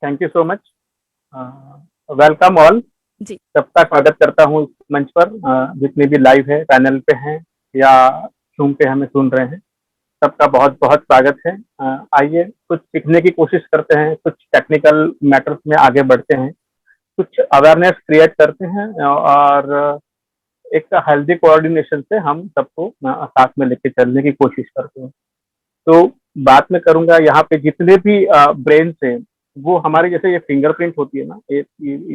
Thank you so much. Welcome all. जी। सबका स्वागत करता हूँ इस मंच पर। जितने भी लाइव है, पैनल पे हैं या जूम पे हमें सुन रहे हैं, सबका बहुत बहुत स्वागत है। आइए कुछ सीखने की कोशिश करते हैं, कुछ टेक्निकल मैटर्स में आगे बढ़ते हैं, कुछ अवेयरनेस क्रिएट करते हैं और एक हेल्दी कोऑर्डिनेशन से हम सबको साथ में लेके चलने की कोशिश करते हैं। तो बात मैं करूंगा यहाँ पे जितने भी ब्रेन से वो हमारे जैसे ये फिंगरप्रिंट होती है ना, ये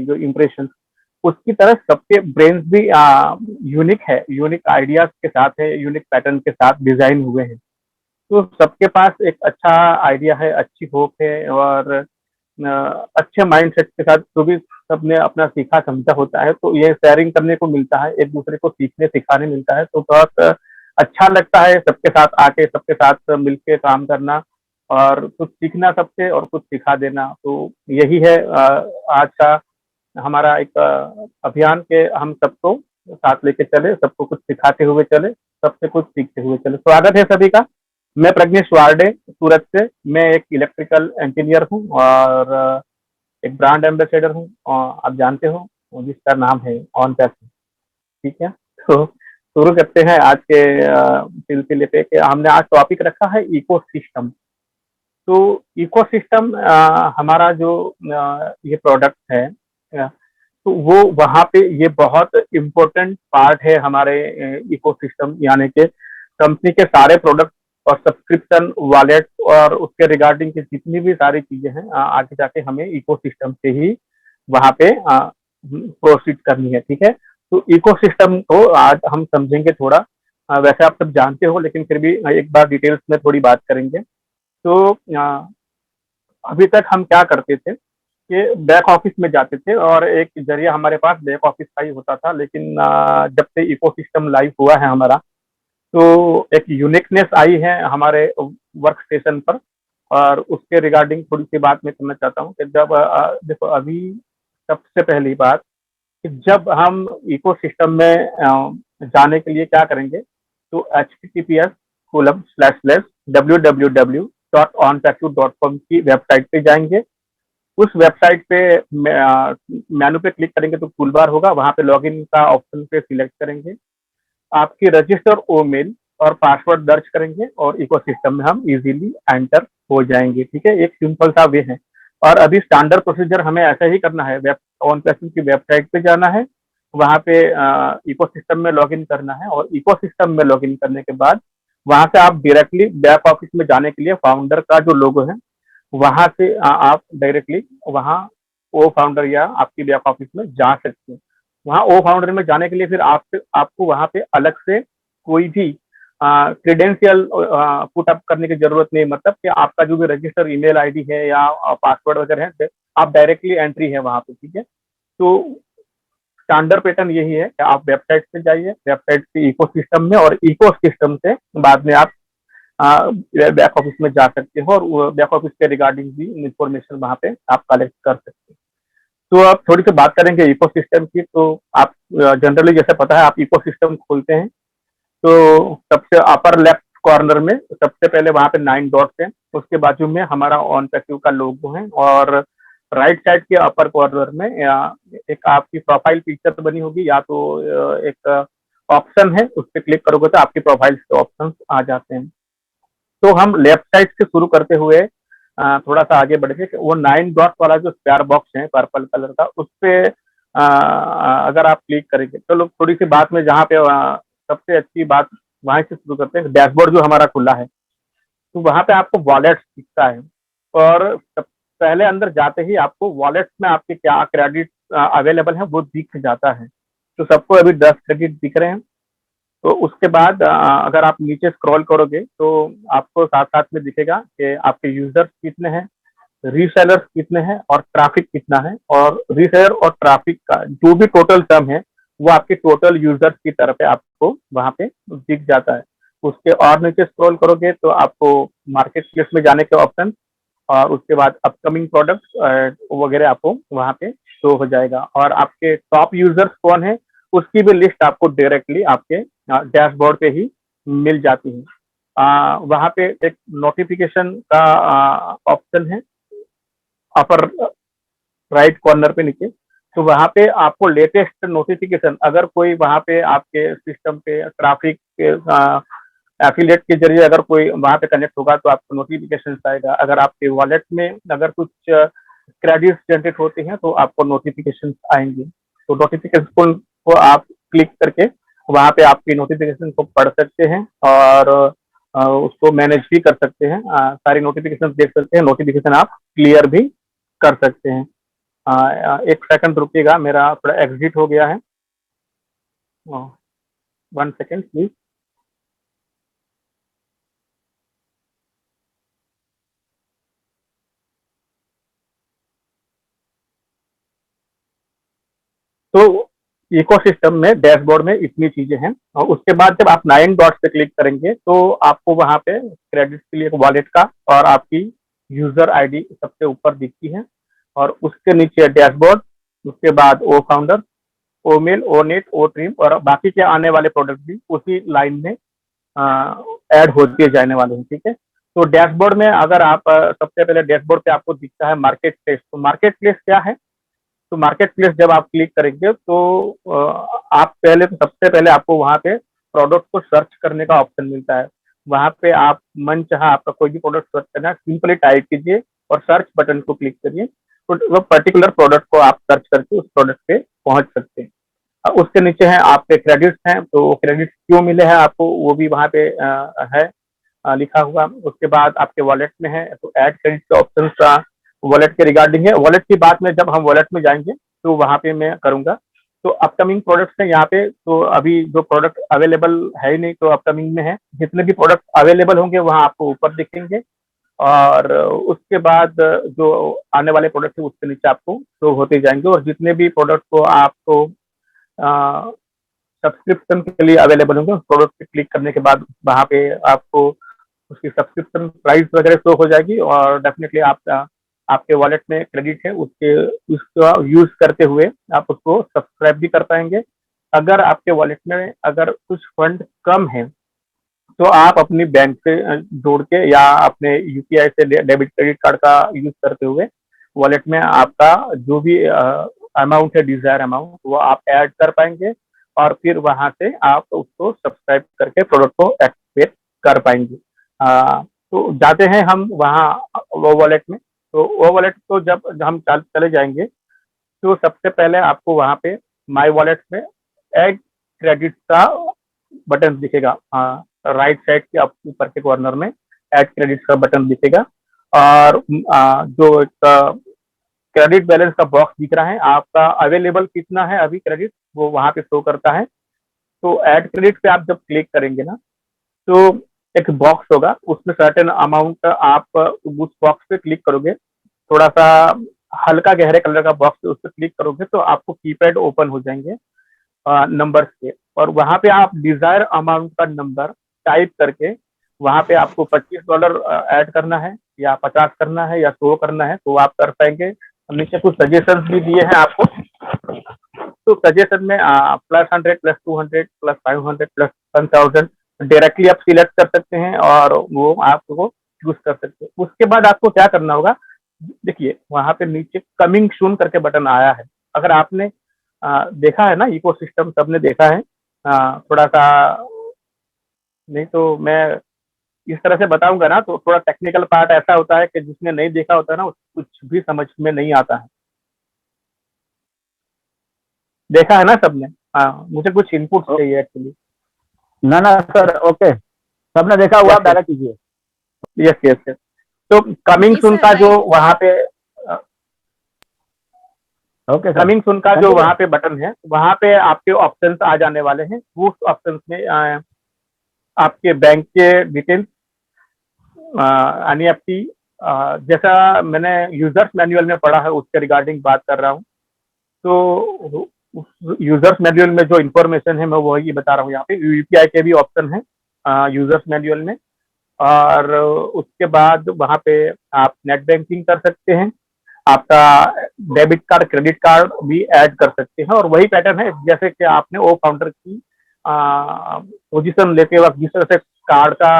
जो इम्प्रेशन, उसकी तरह सबके ब्रेन भी यूनिक है, यूनिक आइडियाज के साथ है, यूनिक पैटर्न के साथ डिजाइन हुए हैं। तो सबके पास एक अच्छा आइडिया है, अच्छी होप है और अच्छे माइंडसेट के साथ जो भी सबने अपना सीखा समझा होता है, तो ये शेयरिंग करने को मिलता है, एक दूसरे को सीखने सिखाने मिलता है, तो बहुत अच्छा लगता है सबके साथ आके, सबके साथ मिलके काम करना और कुछ सीखना सबसे और कुछ सिखा देना। तो यही है आज का हमारा एक अभियान के हम सबको साथ लेके चले, सबको कुछ सिखाते हुए चले, सबसे कुछ सीखते हुए चले। स्वागत है सभी का। मैं प्रज्ञेश वार्डे सूरत से। मैं एक इलेक्ट्रिकल इंजीनियर हूँ और एक ब्रांड एम्बेसडर हूँ। आप जानते हो जिसका नाम है ऑन पैसिव। ठीक है, तो शुरू करते हैं आज के सिलसिले पे कि हमने आज टॉपिक रखा है इकोसिस्टम। तो इकोसिस्टम हमारा जो ये प्रोडक्ट है, तो वो वहाँ पे ये बहुत इम्पोर्टेंट पार्ट है हमारे इकोसिस्टम, यानी कि कंपनी के सारे प्रोडक्ट और सब्सक्रिप्शन वॉलेट और उसके रिगार्डिंग की जितनी भी सारी चीजें हैं, आगे जाके हमें इकोसिस्टम से ही वहाँ पे प्रोसीड करनी है। ठीक है, तो इकोसिस्टम को आज हम समझेंगे थोड़ा। वैसे आप सब जानते हो, लेकिन फिर भी एक बार डिटेल्स में थोड़ी बात करेंगे। तो अभी तक हम क्या करते थे कि बैक ऑफिस में जाते थे और एक जरिया हमारे पास बैक ऑफिस का ही होता था, लेकिन जब से इकोसिस्टम लाइव हुआ है हमारा, तो एक यूनिकनेस आई है हमारे वर्क स्टेशन पर। और उसके रिगार्डिंग थोड़ी सी बात मैं करना चाहता हूँ कि जब देखो अभी सबसे पहली बात कि जब हम इकोसिस्टम में जाने के लिए क्या करेंगे, तो https://www.onpassive.com की वेबसाइट पे जाएंगे। उस वेबसाइट पे मेनू पे क्लिक करेंगे तो टूल बार होगा, वहां पे लॉगिन का ऑप्शन पे सिलेक्ट करेंगे, आपकी रजिस्टर ईमेल और पासवर्ड दर्ज करेंगे और इकोसिस्टम में हम इजीली एंटर हो जाएंगे। ठीक है, एक सिंपल सा वे है। और अभी स्टैंडर्ड प्रोसीजर हमें ऐसा ही करना है। वेब ऑन पैसिव की वेबसाइट पे जाना है, वहां पे इकोसिस्टम में लॉगिन करना है और इकोसिस्टम में लॉगिन करने के बाद वहां से आप डायरेक्टली बैक ऑफिस में जाने के लिए फाउंडर का जो लोगो है वहां से आप डायरेक्टली वहां ओ फाउंडर या आपकी बैक ऑफिस में जा सकते हैं। वहां ओ फाउंडर में जाने के लिए फिर आपको वहां पे अलग से कोई भी क्रेडेंशियल पुट अप करने की जरूरत नहीं, मतलब कि आपका जो भी रजिस्टर ईमेल आईडी है या पासवर्ड वगैरह है, आप डायरेक्टली एंट्री है वहां पे। ठीक है, तो स्टैंडर्ड पैटर्न यही है कि आप वेबसाइट पे जाइए, वेबसाइट से इकोसिस्टम में, और इकोसिस्टम से बाद में आप बैक ऑफिस में जा सकते हो और बैक ऑफिस के रिगार्डिंग भी इंफॉर्मेशन वहां पे आप कलेक्ट कर सकते हैं। तो आप थोड़ी सी बात करेंगे इकोसिस्टम की। तो आप जनरली जैसे पता है, आप इकोसिस्टम खोलते हैं तो सबसे अपर लेफ्ट कॉर्नर में सबसे पहले वहां पे 9 डॉट्स है, उसके बाजू में हमारा ऑन पैसिव का लोगो है और राइट साइड के अपर कॉर्नर में एक आपकी प्रोफाइल पिक्चर बनी होगी, या तो एक ऑप्शन है, उस पर क्लिक करोगे तो आपकी प्रोफाइल के ऑप्शन आ जाते हैं। तो हम लेफ्ट साइड से शुरू करते हुए थोड़ा सा आगे बढ़ के वो 9 डॉट वाला जो स्क्वायर बॉक्स है पर्पल कलर का, उस पे अगर आप क्लिक करेंगे, चलो थोड़ी सी बात में जहाँ पे सबसे अच्छी बात वहां से शुरू करते हैं। डैशबोर्ड जो हमारा खुला है, तो वहां पे आपको वॉलेट दिखता है और पहले अंदर जाते ही आपको वॉलेट में आपके क्या क्रेडिट अवेलेबल है वो दिख जाता है। तो सबको अभी 10 क्रेडिट दिख रहे हैं। तो उसके बाद अगर आप नीचे स्क्रॉल करोगे तो आपको साथ साथ में दिखेगा कि आपके यूजर्स कितने हैं, रीसेलर्स कितने हैं और ट्रैफिक कितना है। और रीसेलर और ट्रैफिक का जो भी टोटल सम है वो आपके टोटल यूजर्स की तरफ पे आपको वहां पे दिख जाता है। उसके और नीचे स्क्रॉल करोगे तो आपको मार्केट प्लेस में जाने के ऑप्शन और उसके बाद अपकमिंग प्रोडक्ट वगैरह आपको वहां पे शो हो जाएगा। और आपके टॉप यूजर्स कौन है उसकी भी लिस्ट आपको डायरेक्टली आपके डैशबोर्ड पे ही मिल जाती है। वहां पे एक नोटिफिकेशन का ऑप्शन है अपर राइट कॉर्नर पे नीचे, तो वहाँ पे आपको लेटेस्ट नोटिफिकेशन, अगर कोई वहाँ पे आपके सिस्टम पे ट्रैफिक के एफिलिएट के जरिए अगर कोई वहाँ पे कनेक्ट होगा तो आपको नोटिफिकेशन आएगा। अगर आपके वॉलेट में अगर कुछ क्रेडिट जनरेट होते हैं तो आपको नोटिफिकेशन आएंगे। तो नोटिफिकेशन को आप क्लिक करके वहाँ पे आपकी नोटिफिकेशन को पढ़ सकते हैं और उसको मैनेज भी कर सकते हैं। सारी नोटिफिकेशन देख सकते हैं, नोटिफिकेशन आप क्लियर भी कर सकते हैं। एक सेकंड रुकिएगा, मेरा थोड़ा एग्जिट हो गया है, 1 सेकंड प्लीज। तो इकोसिस्टम में डैशबोर्ड में इतनी चीजें हैं, और उसके बाद जब आप 9 डॉट्स पे क्लिक करेंगे तो आपको वहां पे क्रेडिट के लिए एक वॉलेट का और आपकी यूजर आईडी सबसे ऊपर दिखती है, और उसके नीचे डैशबोर्ड, उसके बाद ओ फाउंडर, ओ मेल, ओ नेट, ओ ट्रिम, और बाकी के आने वाले प्रोडक्ट भी उसी लाइन में ऐड होते जाने वाले हैं। ठीक है, तो डैशबोर्ड में अगर आप सबसे पहले डैशबोर्ड पे आपको दिखता है मार्केट प्लेस। तो मार्केट प्लेस क्या है? तो मार्केट प्लेस जब आप क्लिक करेंगे तो आप पहले तो सबसे पहले आपको वहाँ पे प्रोडक्ट को सर्च करने का ऑप्शन मिलता है। वहाँ पे आप मन चाहा आपका कोई भी प्रोडक्ट सर्च करना है, सिंपली टाइप कीजिए और सर्च बटन को क्लिक करिए, तो वो पर्टिकुलर प्रोडक्ट को आप सर्च करके उस प्रोडक्ट पे पहुंच सकते हैं। उसके नीचे है आपके क्रेडिट्स हैं, तो क्रेडिट क्यों मिले हैं आपको वो भी वहाँ पे है लिखा हुआ। उसके बाद आपके वॉलेट में है तो ऐड क्रेडिट के ऑप्शन वॉलेट के रिगार्डिंग है। वॉलेट की बात में जब हम वॉलेट में जाएंगे तो वहाँ पे मैं करूंगा। तो अपकमिंग प्रोडक्ट्स हैं यहाँ पे, तो अभी जो प्रोडक्ट अवेलेबल है ही नहीं तो अपकमिंग में है। जितने भी प्रोडक्ट अवेलेबल होंगे वहाँ आपको ऊपर दिखेंगे, और उसके बाद जो आने वाले प्रोडक्ट है उसके नीचे आपको शो होते जाएंगे। और जितने भी प्रोडक्ट को आपको सब्सक्रिप्शन के लिए अवेलेबल होंगे उस प्रोडक्ट पे क्लिक करने के बाद वहाँ पे आपको उसकी सब्सक्रिप्शन प्राइस वगैरह शो हो जाएगी, और डेफिनेटली आपका आपके वॉलेट में क्रेडिट है उसके उसका यूज करते हुए आप उसको सब्सक्राइब भी कर पाएंगे। अगर आपके वॉलेट में अगर कुछ फंड कम है तो आप अपनी बैंक से जोड़ के या अपने यूपीआई से डेबिट क्रेडिट कार्ड का यूज करते हुए वॉलेट में आपका जो भी अमाउंट है, डिजायर अमाउंट, वो आप ऐड कर पाएंगे, और फिर वहां से आप उसको सब्सक्राइब करके प्रोडक्ट को एक्टिवेट कर पाएंगे। तो जाते हैं हम वहाँ वो वॉलेट में। तो वो वॉलेट को जब हम चले जाएंगे तो सबसे पहले आपको वहाँ पे माई वॉलेट में ऐड क्रेडिट का बटन दिखेगा, राइट साइड के ऊपर के कॉर्नर में ऐड क्रेडिट का बटन दिखेगा, और जो एक क्रेडिट बैलेंस का बॉक्स दिख रहा है, आपका अवेलेबल कितना है अभी क्रेडिट वो वहाँ पे शो करता है। तो ऐड क्रेडिट पे आप जब क्लिक करेंगे ना तो एक बॉक्स होगा, उसमें सर्टेन अमाउंट आप उस बॉक्स पे क्लिक करोगे, थोड़ा सा हल्का गहरे कलर का बॉक्स उस पर क्लिक करोगे तो आपको कीपैड ओपन हो जाएंगे नंबर से, और वहां पे आप डिजायर अमाउंट का नंबर टाइप करके वहां पे आपको $25 ऐड करना है या 50 करना है या 100 करना है तो आप कर पाएंगे। नीचे कुछ सजेशन भी दिए हैं आपको, तो सजेशन में +100 +200 +500 +1000 डायरेक्टली आप सिलेक्ट कर सकते हैं और वो आपको चूज कर सकते हैं। उसके बाद आपको क्या करना होगा, देखिए वहां पे नीचे कमिंग सून करके बटन आया है। अगर आपने देखा है ना इकोसिस्टम, सबने देखा है, थोड़ा सा नहीं तो मैं इस तरह से बताऊंगा ना तो थोड़ा टेक्निकल पार्ट ऐसा होता है कि जिसने नहीं देखा होता है ना कुछ भी समझ में नहीं आता है। देखा है ना सबने? हाँ, मुझे कुछ इनपुट चाहिए एक्चुअली। ना ना सर, ओके, सबने देखा हुआ, यस पहले कीजिए। Yes yes yes. तो कमिंग जी सून सर, का जो मैं वहां पे ओके सर, कमिंग सून का जो कंटिन्यू। वहां पे बटन है वहां पे आपके ऑप्शंस आ जाने वाले हैं। उस ऑप्शंस में आपके बैंक के डिटेल्स, एनईएफटी, जैसा मैंने यूजर्स मैनुअल में पढ़ा है उसके रिगार्डिंग बात कर रहा हूँ। तो यूजर्स मैनुअल में जो इन्फॉर्मेशन है मैं वही बता रहा हूँ। यहाँ पे यूपीआई के भी ऑप्शन है यूजर्स मैनुअल में, और उसके बाद वहाँ पे आप नेट बैंकिंग कर सकते हैं, आपका डेबिट कार्ड क्रेडिट कार्ड भी ऐड कर सकते हैं, और वही पैटर्न है जैसे कि आपने ओ काउंटर की पोजीशन लेते वक्त जिस तरह से कार्ड का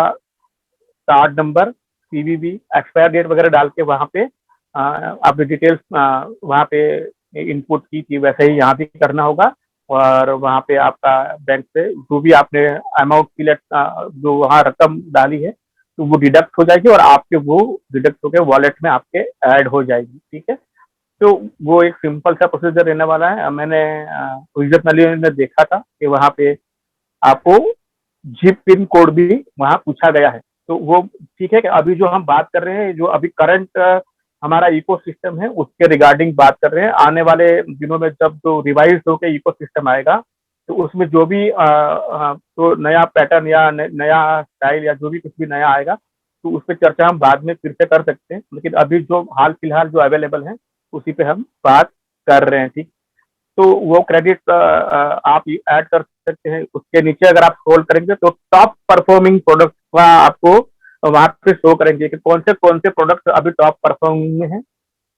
card number, CVV, expire date वगैरह डाल के वहाँ पे आपने डिटेल्स वहाँ पे इनपुट की थी, वैसे ही यहाँ भी करना होगा। और वहाँ पे आपका बैंक से जो भी आपने अमाउंट सिलेक्ट जो वहाँ रकम डाली है तो वो डिडक्ट हो जाएगी और आपके वो डिडक्ट होकर वॉलेट में आपके ऐड हो जाएगी। ठीक है, तो वो एक सिंपल सा प्रोसीजर रहने वाला है। मैंने ओरिजिनली में देखा था कि वहाँ पे आपको जिप पिन कोड भी वहाँ पूछा गया है। तो वो ठीक है कि अभी जो हम बात कर रहे हैं, जो अभी करंट हमारा इकोसिस्टम है उसके रिगार्डिंग बात कर रहे हैं। आने वाले दिनों में जब जो रिवाइज होकर इकोसिस्टम आएगा तो उसमें जो भी तो नया पैटर्न या नया स्टाइल या जो भी कुछ भी नया आएगा तो उस पर चर्चा हम बाद में फिर से कर सकते हैं। लेकिन अभी जो हाल फिलहाल जो अवेलेबल है उसी पे हम बात कर रहे हैं। ठीक, तो वो क्रेडिट आप ऐड कर सकते हैं। उसके नीचे अगर आप स्क्रॉल करेंगे तो टॉप परफॉर्मिंग प्रोडक्ट का आपको वहां पे शो करेंगे कि कौन से प्रोडक्ट अभी टॉप परफॉर्मिंग में है,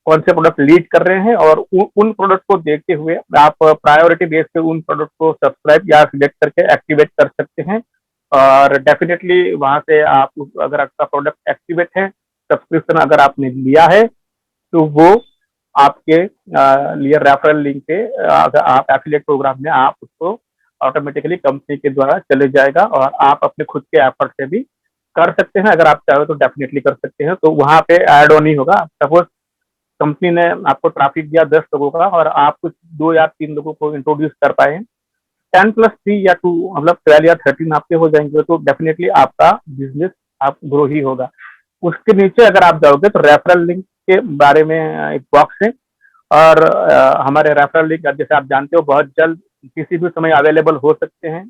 कौन से प्रोडक्ट लीड कर रहे हैं। और उन प्रोडक्ट को देखते हुए आप प्रायोरिटी बेस पे उन प्रोडक्ट को सब्सक्राइब या सिलेक्ट करके एक्टिवेट कर सकते हैं। और डेफिनेटली वहां से आप अगर आपका प्रोडक्ट एक्टिवेट है, सब्सक्रिप्शन अगर आपने लिया है तो वो आपके लिए रेफरल लिंक पे अगर आप एफिलिएट प्रोग्राम में आप उसको ऑटोमेटिकली कंपनी के द्वारा चले जाएगा और आप अपने खुद के एफर्ट से भी कर सकते हैं। अगर आप चाहो तो डेफिनेटली कर सकते हैं। तो वहां पे ऐड ऑन ही होगा। सपोज कंपनी ने आपको ट्रैफिक दिया 10 लोगों का और आप कुछ 2 या 3 लोगों को इंट्रोड्यूस कर पाए, 10+3 या 2 मतलब 12 या 13 आपके हो जाएंगे तो डेफिनेटली आपका बिजनेस आप ग्रो ही होगा। उसके नीचे अगर आप जाओगे तो रेफरल लिंक के बारे में एक बॉक्स है। और हमारे रेफरल लिंक जैसे आप जानते हो बहुत जल्द किसी भी समय अवेलेबल हो सकते हैं,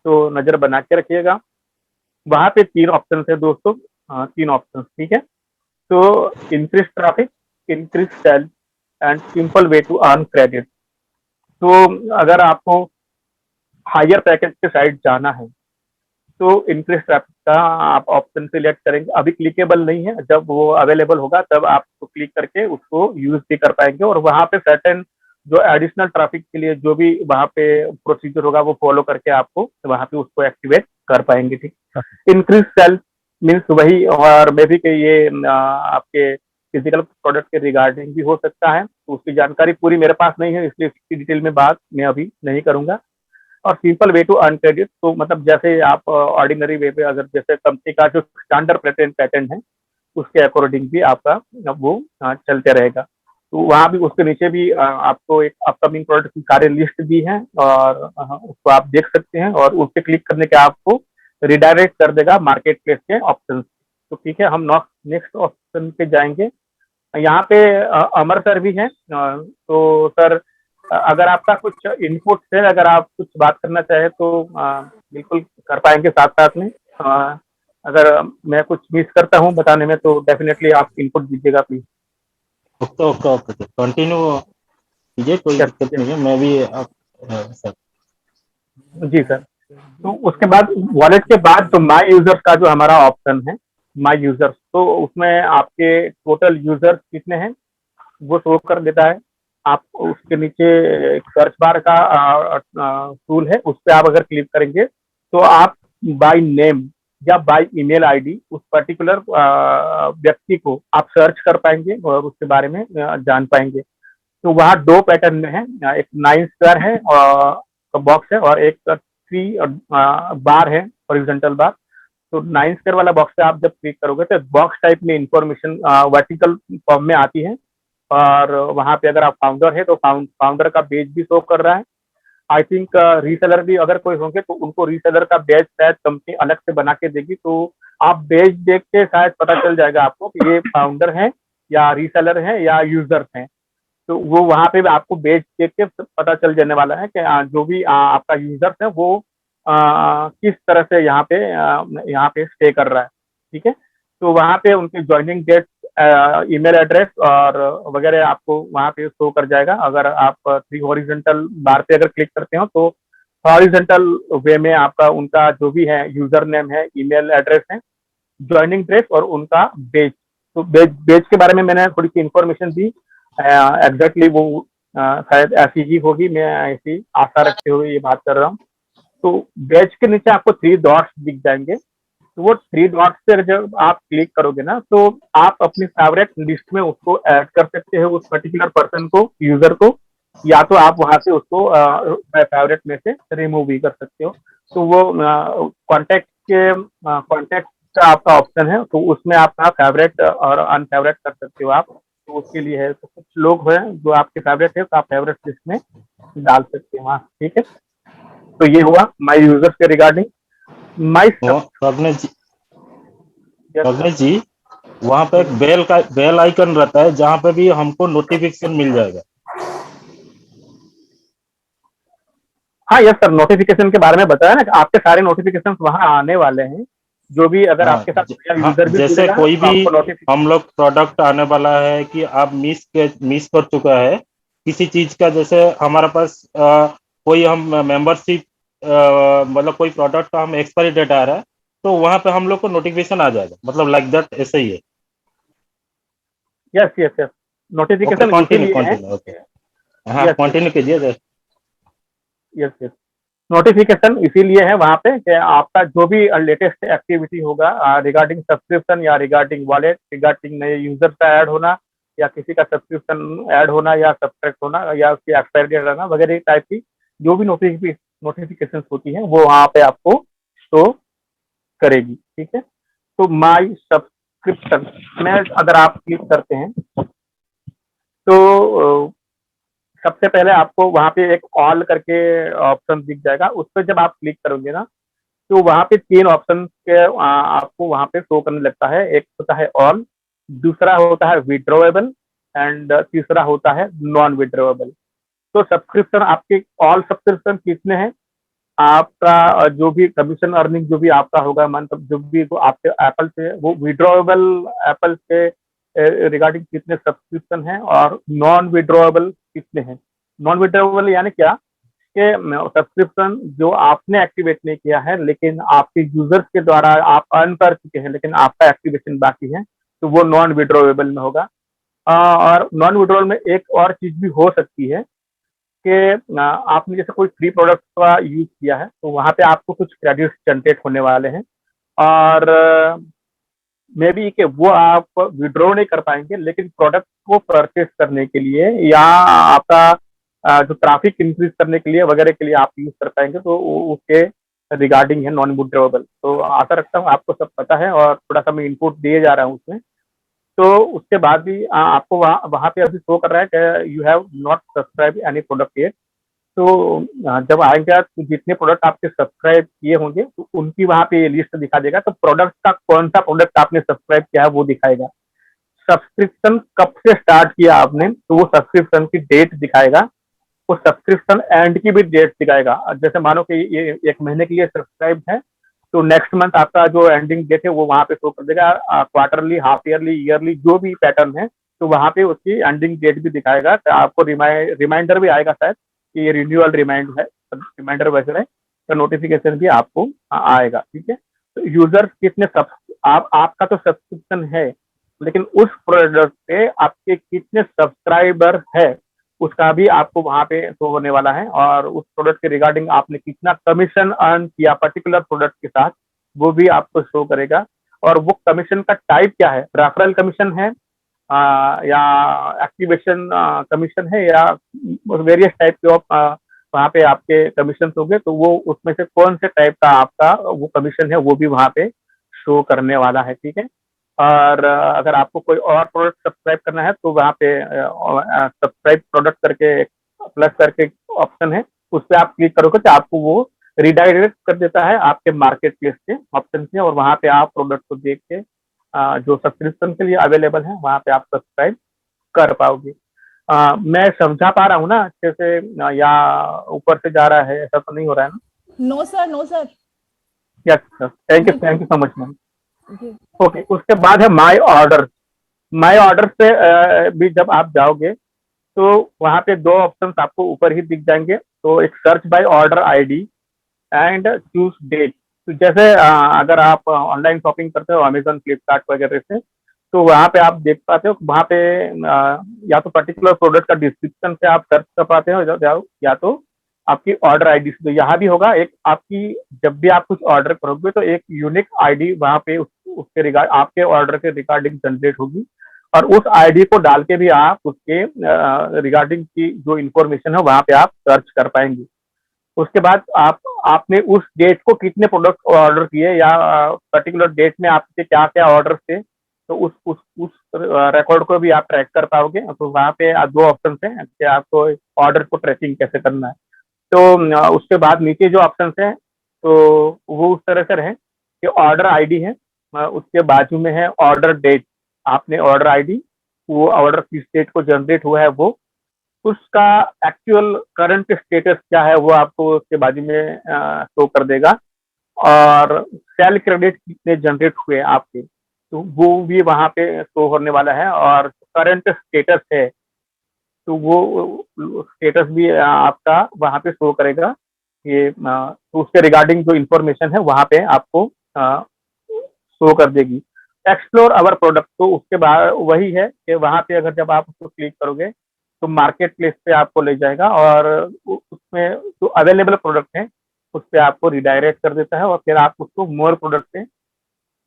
तो नजर बना के रखिएगा। वहां पे 3 ऑप्शन है दोस्तों, 3 ऑप्शन। ठीक है, तो increase traffic, increase sale and simple way to earn credit. तो अगर आपको हायर पैकेज के साइड जाना है तो इंक्रीज ट्रैफिक का आप ऑप्शन सिलेक्ट करेंगे। अभी क्लिकेबल नहीं है, जब वो अवेलेबल होगा तब आप उसको क्लिक करके उसको यूज भी कर पाएंगे। और वहां पे सर्टेन जो एडिशनल ट्रैफिक के लिए जो भी वहां पे प्रोसीजर होगा वो फॉलो करके आपको वहां पे उसको एक्टिवेट कर पाएंगे। ठीक, इंक्रीज सेल मीन्स वही, और मे भी कि ये आपके फिजिकल प्रोडक्ट के रिगार्डिंग भी हो सकता है। तो उसकी जानकारी पूरी मेरे पास नहीं है इसलिए इसकी डिटेल में बात मैं अभी नहीं करूंगा। और simple way to earn credit तो मतलब जैसे आप ऑर्डिनरी वे पे अगर जैसे कंपनी का जो स्टैंडर्ड पैटर्न है उसके अकॉर्डिंग भी आपका वो चलते रहेगा। तो वहाँ भी उसके नीचे भी आपको एक अपकमिंग प्रोडक्ट की सारे लिस्ट भी है और उसको आप देख सकते हैं और उस पर क्लिक करने के आपको रिडायरेक्ट कर देगा मार्केट प्लेस के ऑप्शन। तो ठीक है, हम नेक्स्ट ऑप्शन पे जाएंगे। यहाँ पे अमर सर भी हैं। तो सर अगर आपका कुछ इनपुट है, अगर आप कुछ बात करना चाहे तो बिल्कुल कर पाएंगे साथ साथ में। अगर मैं कुछ मिस करता हूँ बताने में तो डेफिनेटली आप इनपुट दीजिएगा please. Okay okay okay continue कीजिए, कोई दिक्कत नहीं है। मैं भी सर जी सर। तो उसके बाद वॉलेट के बाद तो माई यूजर्स का जो हमारा ऑप्शन है, माई यूजर्स, तो उसमें आपके टोटल यूजर्स कितने हैं वो शो कर देता है। आप उसके नीचे एक सर्च बार का टूल है, उस पर आप अगर क्लिक करेंगे तो आप बाय नेम या बाय ईमेल आईडी उस पर्टिकुलर व्यक्ति को आप सर्च कर पाएंगे और उसके बारे में जान पाएंगे। तो वहाँ 2 पैटर्न में है, एक 9 स्क्वायर है बॉक्स है और एक 3 बार है, हॉरिजॉन्टल बार। तो 9 स्क्वायर वाला बॉक्स पे आप जब क्लिक करोगे तो बॉक्स टाइप में इंफॉर्मेशन वर्टिकल फॉर्म में आती है। और वहां पे अगर आप फाउंडर है तो फाउंडर का पेज भी शो कर रहा है। आई थिंक रीसेलर भी अगर कोई होंगे तो उनको रीसेलर का बैच शायद कंपनी अलग से बना के देगी। तो आप बैच देख के शायद पता चल जाएगा आपको कि ये फाउंडर है या रीसेलर है या यूजर हैं। तो वो वहां पे भी आपको बैच देख के पता चल जाने वाला है कि जो भी आपका यूजर्स है वो किस तरह से यहाँ पे स्टे कर रहा है। ठीक है, तो वहां पे उनकी ज्वाइनिंग डेट, ईमेल एड्रेस और वगैरह आपको वहां पे शो कर जाएगा। अगर आप 3 हॉरिजॉन्टल बार पे अगर क्लिक करते हो तो हॉरिजॉन्टल वे में आपका उनका जो भी है यूजर नेम है, ईमेल एड्रेस है, ज्वाइनिंग डेट और उनका बेच। तो बेच के बारे में मैंने थोड़ी सी इंफॉर्मेशन दी। एग्जैक्टली वो शायद ऐसी ही होगी, मैं ऐसी आशा रखते हुए ये बात कर रहा हूँ। तो बैच के नीचे आपको 3 डॉट्स दिख जाएंगे। तो वो थ्री डॉट से जब आप क्लिक करोगे ना, तो आप अपनी फेवरेट लिस्ट में उसको ऐड कर सकते हो, उस पर्टिकुलर पर्सन को, यूजर को, या तो आप वहां से उसको फेवरेट में से रिमूव भी कर सकते हो। तो वो कॉन्टेक्ट का आपका ऑप्शन है, तो उसमें आपका फेवरेट और अनफेवरेट कर सकते हो आप। तो उसके लिए है, तो कुछ लोग हैं जो आपके फेवरेट है, तो आप फेवरेट लिस्ट में डाल सकते हैं वहाँ, ठीक है। तो ये हुआ माई यूजर्स के रिगार्डिंग। माई प्रज्ञेश जी, वहाँ पे एक बेल आइकन रहता है जहाँ पे भी हमको नोटिफिकेशन मिल जाएगा। हाँ यस सर, नोटिफिकेशन के बारे में बताया ना कि आपके सारे नोटिफिकेशन वहां आने वाले हैं। जो भी अगर हाँ आपके साथ नया हाँ, यूजर भी जैसे जुड़ेगा कोई तो भी आपको नोटिफिकेशन। हम लोग प्रोडक्ट आने वाला है कि आप मिस कर चुका है किसी चीज का, जैसे हमारे पास कोई हम मेंबरशिप मतलब कोई प्रोडक्ट का हम एक्सपायरी डेट आ रहा है, तो वहां पे हम लोग को नोटिफिकेशन आ जाएगा, मतलब लाइक दैट, ऐसे ही है। Yes yes yes, okay, notification continue इसीलिए है। Continue, okay. हाँ, यस यस कंटिन्यू कीजिए। यस यस, नोटिफिकेशन इसीलिए है वहां पे कि आपका जो भी लेटेस्ट एक्टिविटी होगा रिगार्डिंग सब्सक्रिप्शन या रिगार्डिंग वॉलेट, रिगार्डिंग नए यूजर का ऐड होना, या किसी का सब्सक्रिप्शन ऐड होना या सब्सट्रैक्ट होना, या उसकी एक्सपायरी डेट रहना वगैरह टाइप की जो भी नोटिफिकेशन होती है वो वहां पे आपको शो करेगी, ठीक है। तो माई सब्सक्रिप्शन में अगर आप क्लिक करते हैं तो सबसे पहले आपको वहां पे एक ऑल करके ऑप्शन दिख जाएगा। उस पर जब आप क्लिक करोगे ना, तो वहां पे तीन ऑप्शन के आपको वहां पे शो करने लगता है। एक होता है ऑल, दूसरा होता है विड्रॉएबल, एंड तीसरा होता है नॉन विड्रॉएबल। तो सब्सक्रिप्शन आपके ऑल सब्सक्रिप्शन कितने हैं, आपका जो भी कमीशन अर्निंग जो भी आपका होगा मंथ, जो भी आपके एप्पल से वो विड्रॉएबल, एप्पल से रिगार्डिंग कितने सब्सक्रिप्शन हैं, और नॉन विड्रॉएबल कितने हैं। नॉन विड्रॉएबल यानी क्या कि सब्सक्रिप्शन जो आपने एक्टिवेट नहीं किया है लेकिन आपके यूजर्स के द्वारा आप अर्न कर चुके हैं लेकिन आपका एक्टिवेशन बाकी है, तो वो नॉन विड्रॉएबल में होगा। और नॉन विड्रॉल में एक और चीज भी हो सकती है कि आपने जैसे कोई फ्री प्रोडक्ट का यूज किया है तो वहां पे आपको कुछ क्रेडिट्स जनरेट होने वाले हैं, और मे बी कि वो आप विड्रॉ नहीं कर पाएंगे, लेकिन प्रोडक्ट को परचेस करने के लिए या आपका जो ट्रैफिक इंक्रीज करने के लिए वगैरह के लिए आप यूज कर पाएंगे, तो उसके रिगार्डिंग है नॉन विड्रॉएबल। तो आशा रखता हूँ आपको सब पता है और थोड़ा सा मैं इनपुट दिए जा रहा हूँ उसमें। तो उसके बाद भी आपको वहाँ वहाँ पे अभी शो कर रहा है कि you have not subscribe any product yet. तो जब आएंगे आप तो जितने प्रोडक्ट आपके सब्सक्राइब किए होंगे तो उनकी वहाँ पे लिस्ट दिखा देगा। तो प्रोडक्ट का कौन सा प्रोडक्ट आपने सब्सक्राइब किया है वो दिखाएगा। सब्सक्रिप्शन कब से स्टार्ट किया आपने तो वो सब्सक्रिप्शन की डेट दिखाएगा। वो सब्सक्रिप्शन एंड की भी डेट दिखाएगा। जैसे मानो कि ये 1 महीने के लिए सब्सक्राइब है, तो नेक्स्ट मंथ आपका जो एंडिंग डेट है वो वहाँ पे शो कर देगा। क्वार्टरली, हाफ ईयरली, ईयरली जो भी पैटर्न है, तो वहाँ पे उसकी एंडिंग डेट भी दिखाएगा। तो आपको रिमाइंडर भी आएगा शायद कि ये रिन्यूअल रिमाइंडर वैसे है, तो नोटिफिकेशन भी आपको आएगा, ठीक है। तो यूजर कितने आपका तो सब्सक्रिप्शन है, लेकिन उस प्रोडक्ट पे आपके कितने सब्सक्राइबर है उसका भी आपको वहां पे शो होने वाला है। और उस प्रोडक्ट के रिगार्डिंग आपने कितना कमीशन अर्न किया पर्टिकुलर प्रोडक्ट के साथ वो भी आपको शो करेगा। और वो कमीशन का टाइप क्या है, रेफरल कमीशन है या एक्टिवेशन कमीशन है, या वेरियस टाइप के वहाँ पे आपके कमीशन होंगे, तो वो उसमें से कौन से टाइप का आपका वो कमीशन है वो भी वहाँ पे शो करने वाला है, ठीक है। और अगर आपको कोई और प्रोडक्ट सब्सक्राइब करना है तो वहाँ पे सब्सक्राइब प्रोडक्ट करके प्लस करके ऑप्शन है, उस पर आप क्लिक करोगे तो आपको वो रिडायरेक्ट कर देता है आपके मार्केट प्लेस के ऑप्शन से, और वहाँ पे आप प्रोडक्ट को देख के जो सब्सक्रिप्शन के लिए अवेलेबल है वहाँ पे आप सब्सक्राइब कर पाओगे। मैं समझा पा रहा हूँ ना अच्छे से, या ऊपर से जा रहा है, ऐसा तो नहीं हो रहा है ना? No sir, no sir. Yes sir, thank you so much ma'am. जी। ओके, उसके बाद है माई ऑर्डर। माई ऑर्डर पे भी जब आप जाओगे तो वहाँ पे दो ऑप्शंस आपको ऊपर ही दिख जाएंगे। तो एक search by order ID and choose date. तो जैसे अगर आप ऑनलाइन शॉपिंग करते हो अमेजन, फ्लिपकार्ट वगैरह से, तो वहाँ पे आप देख पाते हो वहाँ पे या तो पर्टिकुलर प्रोडक्ट का डिस्क्रिप्शन से आप सर्च कर पाते हो, या तो आपकी ऑर्डर आईडी। तो यहाँ भी होगा एक आपकी, जब भी आप कुछ ऑर्डर करोगे तो एक यूनिक आईडी वहाँ पे उसके रिगार्ड आपके ऑर्डर के रिगार्डिंग जनरेट होगी, और उस आईडी को डाल के भी आप उसके रिगार्डिंग की जो इन्फॉर्मेशन है वहाँ पे आप सर्च कर पाएंगे। उसके बाद आपने उस डेट को कितने प्रोडक्ट ऑर्डर किए, या पर्टिकुलर डेट में आपके क्या क्या ऑर्डर थे, तो उस रिकॉर्ड को भी आप ट्रैक कर पाओगे। तो वहाँ पे दो ऑप्शन हैं कि आपको ऑर्डर को ट्रैकिंग कैसे करना है। तो उसके बाद नीचे जो ऑप्शन हैं तो वो उस तरह से रहे कि ऑर्डर आईडी है, उसके बाजू में है ऑर्डर डेट। आपने ऑर्डर आईडी, वो ऑर्डर किस डेट को जनरेट हुआ है, वो उसका एक्चुअल करंट स्टेटस क्या है वो आपको उसके बाजू में शो कर देगा। और सेल क्रेडिट कितने जनरेट हुए आपके, तो वो भी वहाँ पे शो होने वाला है। और करंट स्टेटस है तो वो स्टेटस भी आपका वहाँ पे शो करेगा। ये तो उसके रिगार्डिंग जो इंफॉर्मेशन है वहाँ पे आपको शो कर देगी। एक्सप्लोर अवर प्रोडक्ट, तो उसके बाद वही है कि वहाँ पे अगर जब आप उसको क्लिक करोगे तो मार्केट प्लेस पे आपको ले जाएगा, और उसमें जो अवेलेबल प्रोडक्ट है उस पर आपको रिडायरेक्ट कर देता है, और फिर आप उसको मोर प्रोडक्ट पे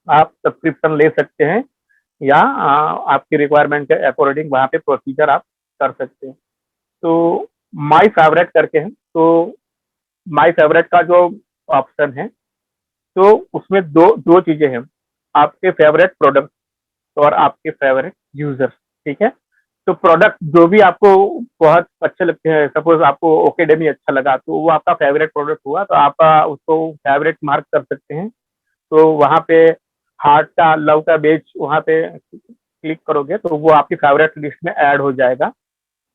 आप सब्सक्रिप्शन ले सकते हैं, या आपकी रिक्वायरमेंट के अकॉर्डिंग वहाँ पे प्रोसीजर आप कर सकते हैं। तो माई फेवरेट करके है, तो माई फेवरेट का जो ऑप्शन है तो उसमें दो दो चीजें हैं, आपके फेवरेट प्रोडक्ट और आपके फेवरेट यूजर्स। ठीक है, तो प्रोडक्ट जो भी आपको बहुत अच्छे लगते हैं, सपोज आपको ओकेडेमी अच्छा लगा तो वो आपका फेवरेट प्रोडक्ट हुआ, तो आप उसको फेवरेट मार्क कर सकते हैं। तो वहाँ पे हार्ट का, लव का बेच वहाँ पे क्लिक करोगे तो वो आपकी फेवरेट लिस्ट में ऐड हो जाएगा।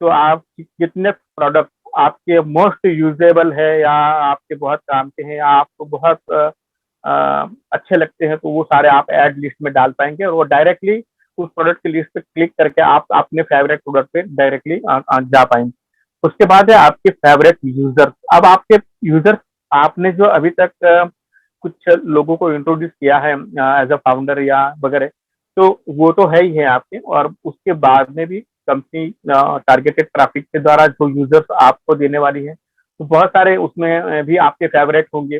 तो आप कितने प्रोडक्ट आपके मोस्ट यूजेबल है, या आपके बहुत काम के हैं, या आपको बहुत अच्छे लगते हैं, तो वो सारे आप ऐड लिस्ट में डाल पाएंगे, और वो डायरेक्टली उस प्रोडक्ट की लिस्ट पे क्लिक करके आप अपने फेवरेट प्रोडक्ट पे डायरेक्टली जा पाएंगे। उसके बाद है आपके फेवरेट यूजर। अब आपके यूजर, आपने जो अभी तक कुछ लोगों को इंट्रोड्यूस किया है एज अ फाउंडर या वगैरह, तो वो तो है ही है आपके, और उसके बाद में भी कंपनी टारगेटेड ट्रैफिक के द्वारा जो यूजर्स आपको देने वाली है, तो बहुत सारे उसमें भी आपके फेवरेट होंगे,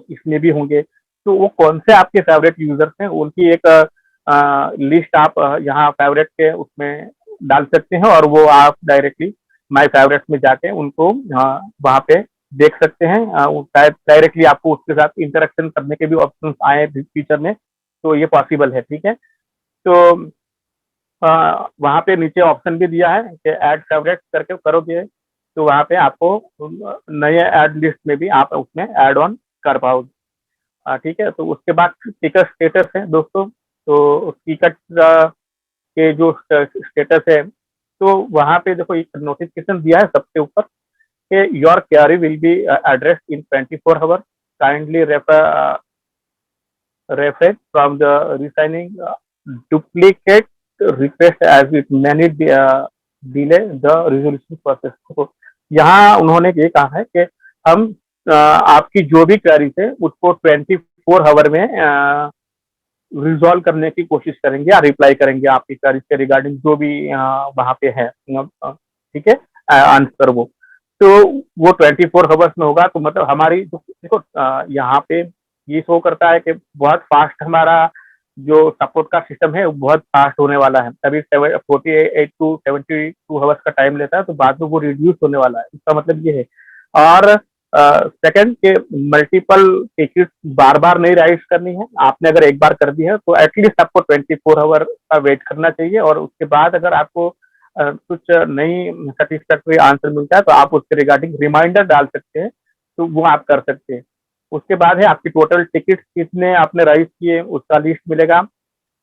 इसमें भी होंगे। तो वो कौन से आपके फेवरेट यूजर्स हैं उनकी एक लिस्ट आप यहाँ फेवरेट के उसमें डाल सकते हैं, और वो आप डायरेक्टली माई फेवरेट में जाके उनको वहाँ पे देख सकते हैं। शायद डायरेक्टली आपको उसके साथ इंटरेक्शन करने के भी ऑप्शन आए फ्यूचर में, तो ये पॉसिबल है। ठीक है, तो वहाँ पे नीचे ऑप्शन भी दिया है कि ऐड फेवरेट करके करोगे तो वहाँ पे आपको नए ऐड लिस्ट में भी आप उसमें ऐड ऑन कर पाओगे। ठीक है, तो उसके बाद टिकट स्टेटस है दोस्तों। तो टिकट के जो स्टेटस है, तो वहाँ पे देखो एक नोटिफिकेशन दिया है सबसे ऊपर कि your query will be address in 24 hours, kindly refrain from the resigning duplicate request as it many delay the resolution process। तो यहाँ उन्होंने ये कहा है कि हम आपकी जो भी क्वेरी है उसको 24 आवर में रिजॉल्व करने की कोशिश करेंगे, या रिप्लाई करेंगे आपकी क्वेरी के रिगार्डिंग जो भी वहाँ पे है। ठीक है, आंसर वो तो वो 24 आवर्स में होगा। तो मतलब हमारी देखो यहाँ पे ये शो करता है कि बहुत फास्ट हमारा जो सपोर्ट का सिस्टम है वो बहुत फास्ट होने वाला है। अभी 48 टू 72 आवर्स का टाइम लेता है, तो बाद में वो रिड्यूस होने वाला है, इसका मतलब ये है। और सेकंड के मल्टीपल टिकट बार बार नहीं राइज करनी है, आपने अगर एक बार कर दी है तो एटलीस्ट आपको 24 आवर का वेट करना चाहिए, और उसके बाद अगर आपको कुछ नई सेटिस्फैक्टरी आंसर मिलता है तो आप उसके रिगार्डिंग रिमाइंडर डाल सकते हैं, तो वो आप कर सकते हैं। उसके बाद है आपकी टोटल टिकट कितने आपने राइज किए उसका लिस्ट मिलेगा,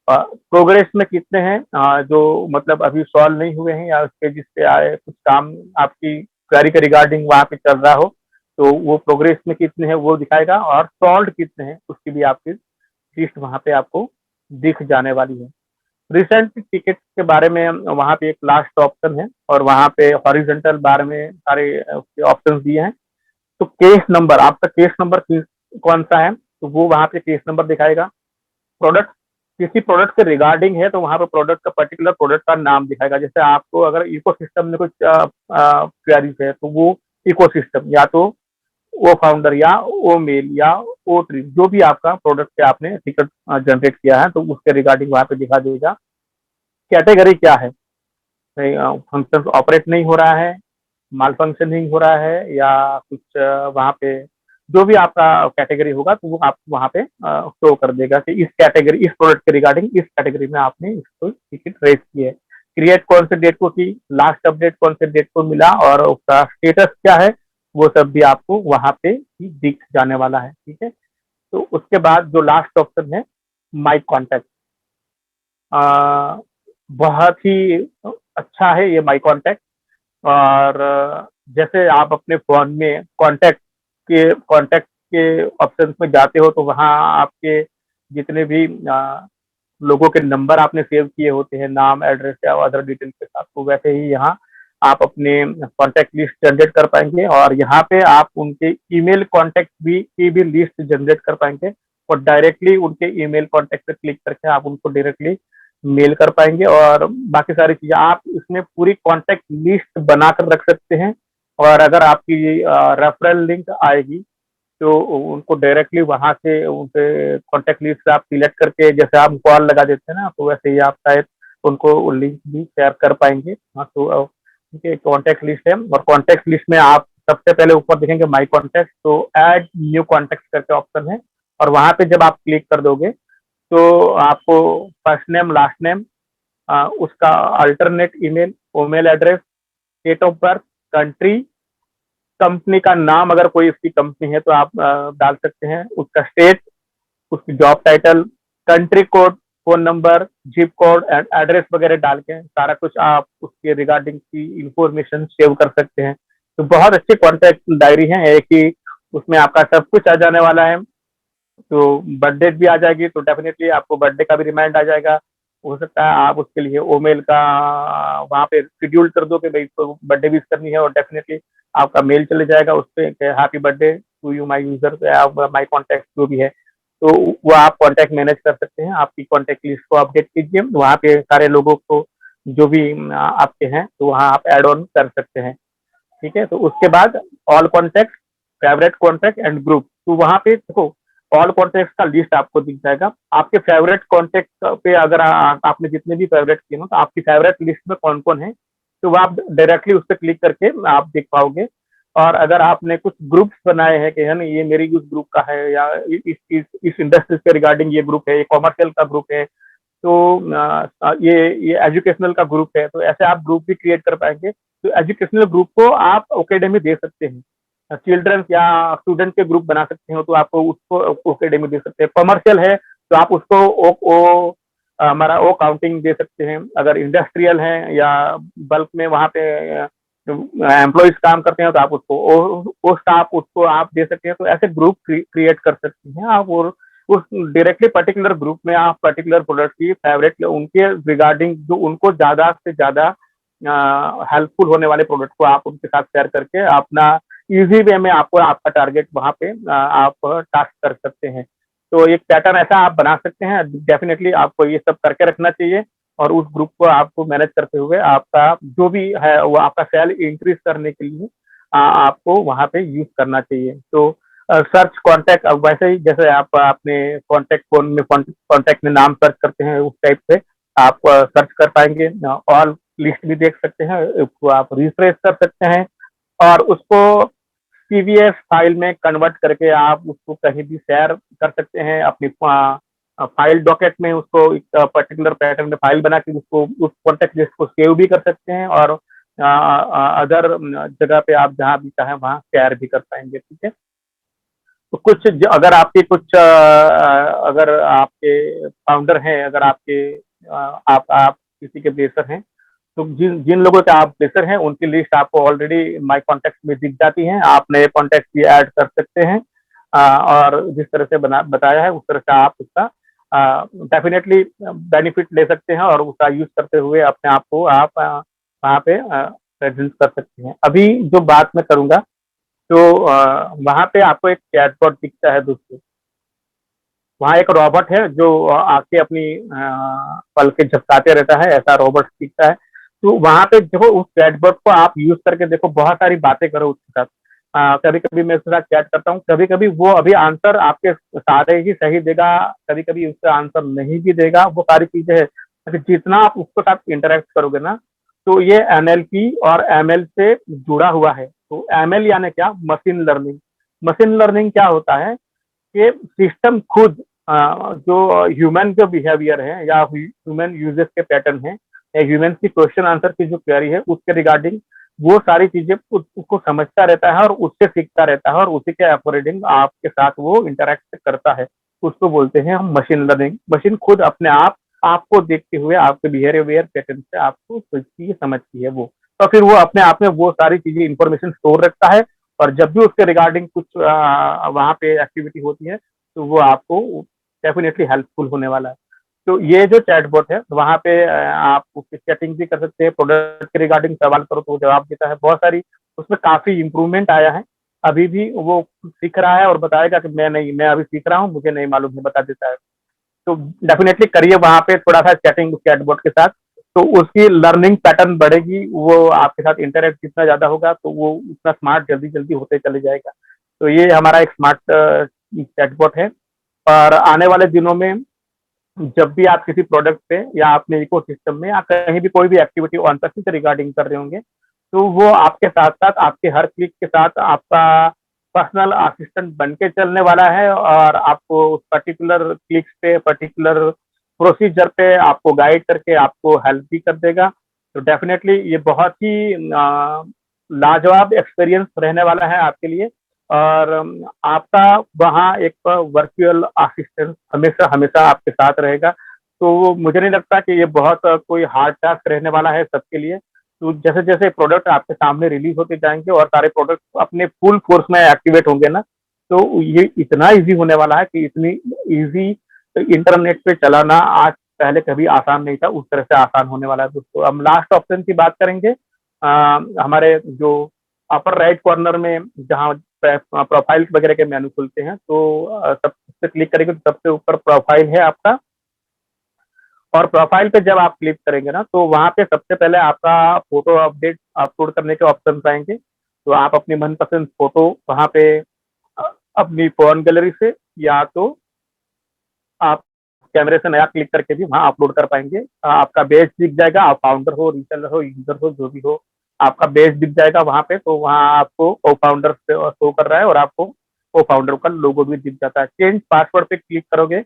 प्रोग्रेस में कितने हैं जो मतलब अभी सॉल्व नहीं हुए हैं, या उसके जिसपे आए कुछ काम आपकी क्वेरी के रिगार्डिंग वहाँ पे चल रहा हो, तो वो प्रोग्रेस में कितने हैं वो दिखाएगा, और सॉल्व कितने हैं उसकी भी आपकी लिस्ट वहाँ पे आपको दिख जाने वाली है। रिसेंट टिकट के बारे में वहाँ पे एक लास्ट ऑप्शन है, और वहाँ पे हॉरिजॉन्टल बार में सारे ऑप्शन दिए हैं। तो केस नंबर, आपका केस नंबर कौन सा है, तो वो वहाँ पे केस नंबर दिखाएगा। प्रोडक्ट, किसी प्रोडक्ट के रिगार्डिंग है तो वहाँ पे प्रोडक्ट का पर्टिकुलर प्रोडक्ट का नाम दिखाएगा। जैसे आपको अगर इकोसिस्टम में कुछ क्वेरीज है तो वो इकोसिस्टम, या तो वो फाउंडर या वो मेल या वो ट्री, जो भी आपका प्रोडक्ट पे आपने टिकट जनरेट किया है तो उसके रिगार्डिंग वहां पे दिखा देगा। कैटेगरी क्या है, फंक्शन ऑपरेट नहीं हो रहा है, माल फंक्शनिंग हो रहा है, या कुछ वहाँ पे जो भी आपका कैटेगरी होगा तो वो आपको वहाँ पे शो कर देगा कि इस कैटेगरी, इस प्रोडक्ट के रिगार्डिंग इस कैटेगरी में आपने इसको टिकट रेस की है, क्रिएट कौन से डेट को की, लास्ट अपडेट कौन से डेट को मिला और उसका स्टेटस क्या है, वो सब भी आपको वहाँ पे ही दिख जाने वाला है। ठीक है, तो उसके बाद जो लास्ट ऑप्शन है माई कॉन्टैक्ट, बहुत ही अच्छा है ये माई कॉन्टैक्ट। और जैसे आप अपने फोन में कॉन्टैक्ट के ऑप्शन में जाते हो तो वहाँ आपके जितने भी लोगों के नंबर आपने सेव किए होते हैं, नाम, एड्रेस या अदर डिटेल के साथ, तो वैसे ही यहाँ आप अपने कॉन्टैक्ट लिस्ट जनरेट कर पाएंगे और यहाँ पे आप उनके ईमेल कॉन्टैक्ट भी की भी लिस्ट जनरेट कर पाएंगे और डायरेक्टली उनके ईमेल कॉन्टैक्ट पे क्लिक करके आप उनको डायरेक्टली मेल कर पाएंगे। और बाकी सारी चीजें आप इसमें पूरी कॉन्टैक्ट लिस्ट बनाकर रख सकते हैं। और अगर आपकी रेफरल लिंक आएगी तो उनको डायरेक्टली वहां से उनके कॉन्टैक्ट लिस्ट से आप सिलेक्ट करके, जैसे आप कॉल लगा देते हैं ना, तो वैसे ही आप शायद उनको लिंक भी शेयर कर पाएंगे। हाँ, तो ठीक है, कॉन्टैक्ट लिस्ट है और कॉन्टैक्ट लिस्ट में आप सबसे पहले ऊपर देखेंगे माई कॉन्टैक्ट, तो ऐड न्यू कॉन्टैक्ट करके ऑप्शन है और वहां पे जब आप क्लिक कर दोगे तो आपको फर्स्ट नेम, लास्ट नेम, उसका alternate email, email address, date of birth, country, company का नाम, अगर कोई उसकी कंपनी है तो आप डाल सकते हैं, उसका स्टेट, उसकी job title, country code, phone number, zip code, address वगैरह डाल के सारा कुछ आप उसके रिगार्डिंग की इंफॉर्मेशन सेव कर सकते हैं। तो बहुत अच्छी कॉन्टैक्ट डायरी है, एक ही उसमें आपका सब कुछ आ जाने वाला है। तो बर्थडे भी आ जाएगी तो डेफिनेटली आपको बर्थडे का भी रिमाइंड आ जाएगा। हो सकता है आप उसके लिए ओमेल का वहाँ पे शेड्यूल कर दो कि भाई इसको बर्थडे विश करनी है और डेफिनेटली आपका मेल चले जाएगा उस पर happy birthday to you my user या माई कॉन्टैक्ट जो भी है। तो वो आप कॉन्टैक्ट मैनेज कर सकते हैं, आपकी कॉन्टैक्ट लिस्ट को अपडेट कीजिए, वहाँ पे सारे लोगों को जो भी आपके हैं तो वहाँ आप एड ऑन कर सकते हैं। ठीक है, तो उसके बाद all contact, favourite contact and group, तो वहाँ पे देखो ऑल कॉन्टैक्ट का लिस्ट आपको दिख जाएगा। आपके फेवरेट कॉन्टैक्ट पे अगर आपने जितने भी फेवरेट किए हो तो आपकी फेवरेट लिस्ट में कौन कौन है तो वो आप डायरेक्टली उस पर क्लिक करके आप देख पाओगे। और अगर आपने कुछ ग्रुप्स बनाए हैं कि है ना ये मेरी इस ग्रुप का है या इस इंडस्ट्री के रिगार्डिंग ये ग्रुप है, ये कॉमर्शियल का ग्रुप है, तो ये एजुकेशनल का ग्रुप है, तो ऐसे आप ग्रुप भी क्रिएट कर पाएंगे। तो एजुकेशनल ग्रुप को आप एकेडमी दे सकते हैं, चिल्ड्रंस या स्टूडेंट के ग्रुप बना सकते हो तो आपको उसको एकेडमी दे सकते हैं। कमर्शियल है तो आप उसको हमारा ओ काउंटिंग दे सकते हैं। अगर इंडस्ट्रियल है या बल्क में वहाँ पे एम्प्लॉयज काम करते हैं तो आप उसको ओ स्टाफ उसको आप दे सकते हैं। तो ऐसे ग्रुप क्रिएट कर सकते हैं आप और उस डायरेक्टली पर्टिकुलर ग्रुप में आप पर्टिकुलर प्रोडक्ट की फेवरेट उनके रिगार्डिंग जो उनको ज्यादा से ज्यादा हेल्पफुल होने वाले प्रोडक्ट को आप उनके साथ शेयर करके अपना इजी वे में आपको आपका टारगेट वहां पे आप टास्क कर सकते हैं। तो एक पैटर्न ऐसा आप बना सकते हैं। डेफिनेटली आपको ये सब करके रखना चाहिए और उस ग्रुप को आपको मैनेज करते हुए आपका जो भी है वो आपका सेल इंक्रीज करने के लिए आपको वहां पे यूज करना चाहिए। तो सर्च कॉन्टैक्ट, अब वैसे ही जैसे आप अपने कॉन्टैक्ट फोन में कॉन्टैक्ट में नाम सर्च करते हैं उस टाइप से आप सर्च कर पाएंगे। ऑल लिस्ट भी देख सकते हैं, उसको आप रिफ्रेश कर सकते हैं और उसको पीवीएफ फाइल में कन्वर्ट करके आप उसको कहीं भी शेयर कर सकते हैं अपनी फाइल डॉकेट में, उसको एक पर्टिकुलर पैटर्न में फाइल बना के उसको उस कॉन्टेक्ट लिस्ट को सेव भी कर सकते हैं और अदर जगह पे आप जहाँ भी चाहें वहाँ शेयर भी कर पाएंगे। ठीक है, तो कुछ अगर आपके कुछ अगर आपके फाउंडर हैं, अगर आपके आप किसी के बेसर हैं तो जिन जिन लोगों के आप प्लेसर हैं उनकी लिस्ट आपको ऑलरेडी माई कॉन्टैक्ट में दिख जाती है। आप नए कॉन्टैक्ट भी ऐड कर सकते हैं और जिस तरह से बताया है उस तरह से आप उसका डेफिनेटली बेनिफिट ले सकते हैं और उसका यूज करते हुए अपने आप को आप वहाँ पे प्रेजेंट कर सकते हैं। अभी जो बात मैं करूँगा तो वहाँ पे आपको एक चैटबॉट दिखता है दोस्तों, वहाँ एक रोबोट है जो आके अपनी पल के झपकाते रहता है, ऐसा रोबोट दिखता है। तो वहां पे देखो उस चैटबॉट को आप यूज करके देखो, बहुत सारी बातें करो उसके साथ। कभी कभी मैं उसके साथ चैट करता हूँ, कभी कभी वो अभी आंसर आपके सारे ही सही देगा, कभी कभी उसका आंसर नहीं भी देगा, वो सारी चीजें है। लेकिन जितना आप उसके साथ इंटरेक्ट करोगे ना, तो ये एनएलपी और एमएल से जुड़ा हुआ है। तो एमएल यानी क्या, मशीन लर्निंग। मशीन लर्निंग क्या होता है कि सिस्टम खुद जो ह्यूमन जो बिहेवियर है या ह्यूमन यूजेस के पैटर्न है या ह्यूमन की क्वेश्चन आंसर की जो क्वेरी है उसके रिगार्डिंग वो सारी चीजें उसको समझता रहता है और उससे सीखता रहता है और उसी के अकॉर्डिंग आपके साथ वो इंटरेक्ट करता है। उसको बोलते हैं हम मशीन लर्निंग। मशीन खुद अपने आप आपको देखते हुए आपके बिहेवियर पैटर्न से आपको सोचती है, समझती है वो। तो फिर वो अपने आप में वो सारी चीजें इंफॉर्मेशन स्टोर रखता है, और जब भी उसके रिगार्डिंग कुछ वहाँ पे एक्टिविटी होती है तो वो आपको डेफिनेटली हेल्पफुल होने वाला है। तो ये जो चैटबॉट है वहाँ पे आप उसकी चैटिंग भी कर सकते हैं, प्रोडक्ट के रिगार्डिंग सवाल करो तो वो जवाब देता है। बहुत सारी उसमें काफी इम्प्रूवमेंट आया है। अभी भी वो सीख रहा है और बताएगा कि मैं नहीं, मैं अभी सीख रहा हूँ, मुझे नहीं मालूम है, बता देता है। तो डेफिनेटली करिए वहाँ पे थोड़ा सा चैटिंग चैटबॉट के साथ, तो उसकी लर्निंग पैटर्न बढ़ेगी, वो आपके साथ इंटरेक्ट जितना ज्यादा होगा तो वो उतना स्मार्ट जल्दी जल्दी होते चले जाएगा। तो ये हमारा एक स्मार्ट चैटबॉट है। और आने वाले दिनों में जब भी आप किसी प्रोडक्ट पे या अपने इकोसिस्टम में या कहीं भी कोई भी एक्टिविटी ऑनलाइन से रिगार्डिंग कर रहे होंगे, तो वो आपके साथ साथ आपके हर क्लिक के साथ आपका पर्सनल असिस्टेंट बन के चलने वाला है, और आपको उस पर्टिकुलर क्लिक्स पे, पर्टिकुलर प्रोसीजर पे आपको गाइड करके आपको हेल्प भी कर देगा। तो डेफिनेटली ये बहुत ही लाजवाब एक्सपीरियंस रहने वाला है आपके लिए। और आपका वहाँ एक वर्चुअल असिस्टेंट हमेशा हमेशा आपके साथ रहेगा। तो मुझे नहीं लगता कि ये बहुत कोई हार्ड टास्क रहने वाला है सबके लिए। तो जैसे जैसे प्रोडक्ट आपके सामने रिलीज होते जाएंगे और सारे प्रोडक्ट अपने फुल फोर्स में एक्टिवेट होंगे ना, तो ये इतना इजी होने वाला है कि इतनी इजी इंटरनेट पे चलाना आज पहले कभी आसान नहीं था, उस तरह से आसान होने वाला है दोस्तों। हम लास्ट ऑप्शन की बात करेंगे। हमारे जो अपर राइट कॉर्नर में जहाँ प्रोफाइल वगैरह के मेनू खुलते हैं, तो सबसे क्लिक करेंगे तो सबसे ऊपर प्रोफाइल है आपका। और प्रोफाइल पे जब आप क्लिक करेंगे ना, तो वहाँ पे सबसे पहले आपका फोटो अपडेट अपलोड करने के ऑप्शन आएंगे। तो आप अपनी मनपसंद फोटो वहाँ पे अपनी फोन गैलरी से या तो आप कैमरे से नया क्लिक करके भी वहाँ अपलोड कर पाएंगे। आपका बेस दिख जाएगा, आप फाउंडर हो, रीसेलर हो, यूजर हो, जो भी हो, आपका बेस दिख जाएगा वहाँ पे। तो वहाँ आपको को फाउंडर शो कर रहा है और आपको को फाउंडर का लोगो भी दिख जाता है। चेंज पासवर्ड पे क्लिक करोगे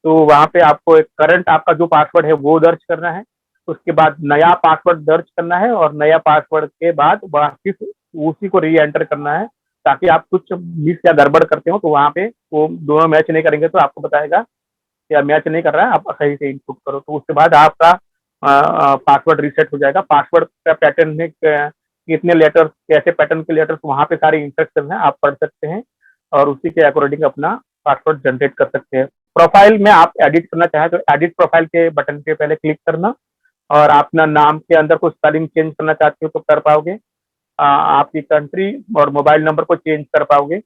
तो वहाँ पे आपको एक करंट आपका जो पासवर्ड है वो दर्ज करना है। उसके बाद नया पासवर्ड दर्ज करना है, और नया पासवर्ड के बाद वापिस उसी को री एंटर करना है, ताकि आप कुछ मिस या गड़बड़ करते हो तो वहाँ पे वो दोनों मैच नहीं करेंगे तो आपको बताएगा या मैच नहीं कर रहा है, आप सही से इनपुट करो। तो उसके बाद आपका पासवर्ड रीसेट हो जाएगा। पासवर्ड का पैटर्न में कितने लेटर्स, कैसे पैटर्न के लेटर्स, वहाँ पे सारे इंस्ट्रक्शन है, आप पढ़ सकते हैं और उसी के अकॉर्डिंग अपना पासवर्ड जनरेट कर सकते हैं। प्रोफाइल में आप एडिट करना चाहें तो एडिट प्रोफाइल के बटन पे पहले क्लिक करना, और अपना नाम के अंदर को स्पेलिंग चेंज करना चाहते हो तो कर पाओगे। आपकी कंट्री और मोबाइल नंबर को चेंज कर पाओगे।